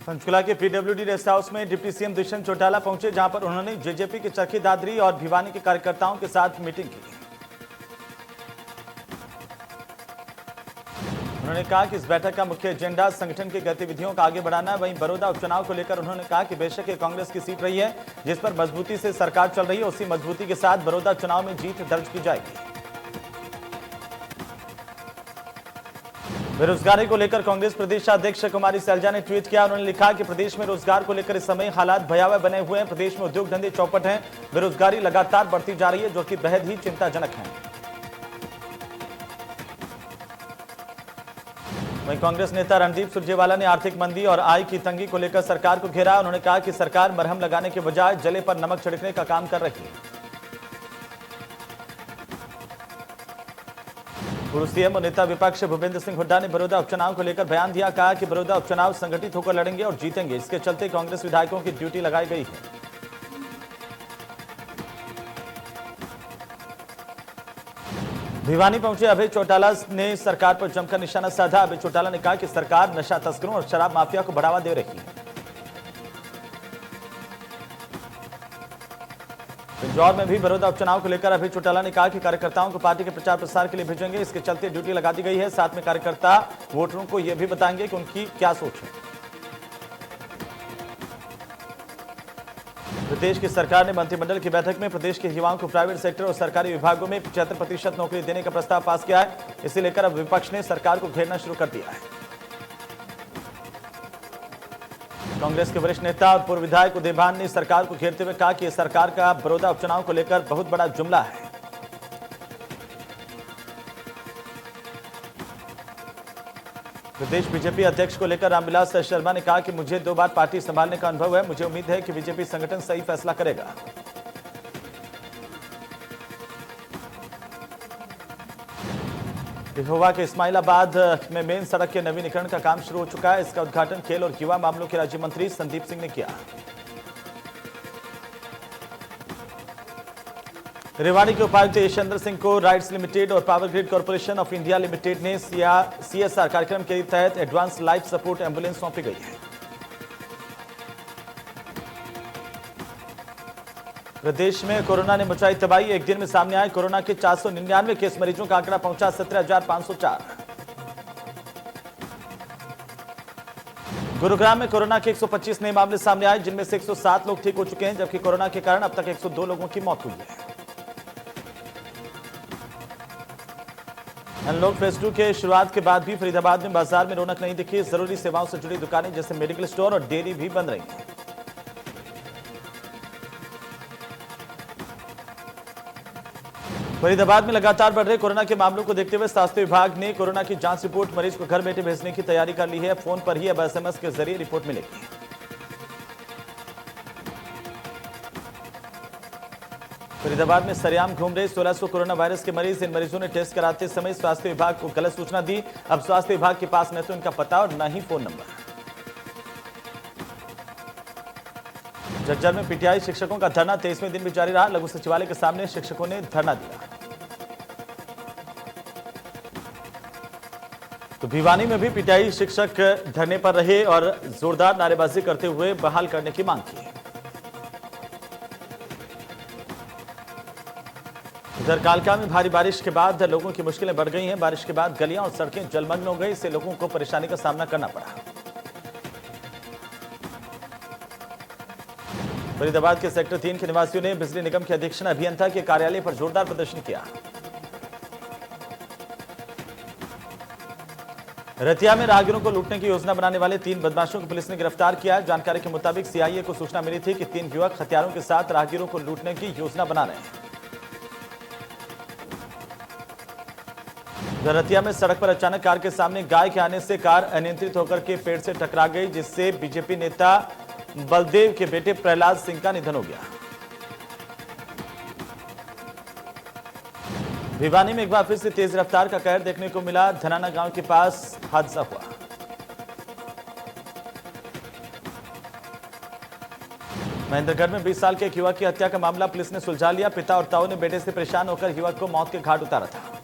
पंचकुला के PWD rest house में deputy CM Dushyant Chautala पहुंचे, जहां पर उन्होंने जेजेपी के चरखी दादरी और भिवानी के कार्यकर्ताओं के साथ मीटिंग की। उन्होंने कहा कि इस बैठक का मुख्य एजेंडा संगठन की गतिविधियों को आगे बढ़ाना है। वहीं बड़ौदा उपचुनाव को लेकर उन्होंने कहा कि बेशक ये कांग्रेस की सीट रही है जिस पर मजबूती से सरकार चल रही है, उसी मजबूती के साथ बड़ौदा चुनाव में जीत दर्ज की जाएगी। बेरोजगारी को लेकर कांग्रेस प्रदेशाध्यक्ष कुमारी सैलजा ने ट्वीट किया। उन्होंने लिखा कि प्रदेश में रोजगार को लेकर इस समय हालात भयावह बने हुए हैं। प्रदेश में उद्योग धंधे चौपट हैं, बेरोजगारी लगातार बढ़ती जा रही है, जो कि बेहद ही चिंताजनक है। वहीं कांग्रेस नेता रणदीप सुरजेवाला ने आर्थिक मंदी और आय की तंगी को लेकर सरकार को घेरा। उन्होंने कहा कि सरकार मरहम लगाने के बजाय जले पर नमक छिड़कने का काम कर रही है। पूर्व सीएम और नेता विपक्ष भूपेंद्र सिंह हुड्डा ने बड़ौदा उपचुनाव को लेकर बयान दिया। कहा कि बड़ौदा उपचुनाव संगठित होकर लड़ेंगे और जीतेंगे। इसके चलते कांग्रेस विधायकों की ड्यूटी लगाई गई है। भिवानी पहुंचे अभय चौटाला ने सरकार पर जमकर निशाना साधा। अभय चौटाला ने कहा कि सरकार नशा तस्करों और शराब माफिया को बढ़ावा दे रही है। इंदौर में भी बड़ौदा उपचुनाव को लेकर अभय चौटाला ने कहा कि कार्यकर्ताओं को पार्टी के प्रचार प्रसार के लिए भेजेंगे। इसके चलते ड्यूटी लगा दी गई है। साथ में कार्यकर्ता वोटरों को यह भी बताएंगे कि उनकी क्या सोच है। प्रदेश की सरकार ने मंत्रिमंडल की बैठक में प्रदेश के युवाओं को प्राइवेट सेक्टर और सरकारी विभागों में 75% नौकरी देने का प्रस्ताव पास किया है। इसे लेकर अब विपक्ष ने सरकार को घेरना शुरू कर दिया है। कांग्रेस के वरिष्ठ नेता और पूर्व विधायक उदय भान ने सरकार को घेरते हुए कहा कि यह सरकार का बड़ौदा उपचुनाव को लेकर बहुत बड़ा जुमला है। प्रदेश बीजेपी अध्यक्ष को लेकर रामविलास शर्मा ने कहा कि मुझे 2 बार पार्टी संभालने का अनुभव है। मुझे उम्मीद है कि बीजेपी संगठन सही फैसला करेगा। पिहोवा के इस्माइलाबाद में मेन सड़क के नवीनीकरण का काम शुरू हो चुका है। इसका उद्घाटन खेल और युवा मामलों के राज्य मंत्री संदीप सिंह ने किया। रेवाड़ी के उपायुक्त यशेंद्र सिंह को राइट्स लिमिटेड और power grid corporation of India limited ने सीएसआर कार्यक्रम के तहत एडवांस लाइफ सपोर्ट एम्बुलेंस सौंपी गई है। प्रदेश में कोरोना ने मचाई तबाही। एक दिन में सामने आए कोरोना के 499 केस। मरीजों का आंकड़ा पहुंचा 17,504। गुरुग्राम में कोरोना के 125 नए मामले सामने आए, जिनमें से 107 लोग ठीक हो चुके हैं, जबकि कोरोना के कारण अब तक 102 लोगों की मौत हुई है। अनलॉक फेज 2 के शुरुआत के बाद भी फरीदाबाद में बाजार में रौनक नहीं दिखी। जरूरी सेवाओं से जुड़ी दुकानें जैसे मेडिकल स्टोर और डेयरी भी बंद रही हैं। फरीदाबाद में लगातार बढ़ रहे कोरोना के मामलों को देखते हुए स्वास्थ्य विभाग ने कोरोना की जांच रिपोर्ट मरीज को घर बैठे भेजने की तैयारी कर ली है। फोन पर ही अब एसएमएस के जरिए रिपोर्ट मिलेगी। फरीदाबाद में सरेआम घूम रहे 1600 कोरोना वायरस के मरीज। इन मरीजों ने टेस्ट कराते समय स्वास्थ्य विभाग को गलत सूचना दी। अब स्वास्थ्य विभाग के पास न तो इनका पता और न ही फोन नंबर। झज्जर में पीटीआई शिक्षकों का धरना 23वें दिन भी जारी रहा। लघु सचिवालय के सामने शिक्षकों ने धरना दिया। तो भिवानी में भी पीटीआई शिक्षक धरने पर रहे और जोरदार नारेबाजी करते हुए बहाल करने की मांग की। उधर कालका में भारी बारिश के बाद लोगों की मुश्किलें बढ़ गई हैं। बारिश के बाद गलियां और सड़कें जलमग्न हो गई। इससे लोगों को परेशानी का सामना करना पड़ा। फरीदाबाद के सेक्टर 3 के निवासियों ने बिजली निगम के अधीक्षण अभियंता के कार्यालय पर जोरदार प्रदर्शन किया। रतिया में राहगीरों को लूटने की योजना बनाने वाले 3 बदमाशों को पुलिस ने गिरफ्तार किया। जानकारी के मुताबिक सीआईए को सूचना मिली थी कि 3 युवक हथियारों के साथ राहगीरों को लूटने की योजना बना रहे हैं। रतिया में सड़क पर अचानक कार के सामने गाय के आने से कार अनियंत्रित होकर के पेड़ से टकरा गई, जिससे बीजेपी नेता बलदेव के बेटे प्रहलाद सिंह का निधन हो गया। भिवानी में एक बार फिर से तेज रफ्तार का कहर देखने को मिला। धनाना गांव के पास हादसा हुआ। महेंद्रगढ़ में 20 साल के एक युवक की हत्या का मामला पुलिस ने सुलझा लिया। पिता और ताऊ ने बेटे से परेशान होकर युवक को मौत के घाट उतारा था।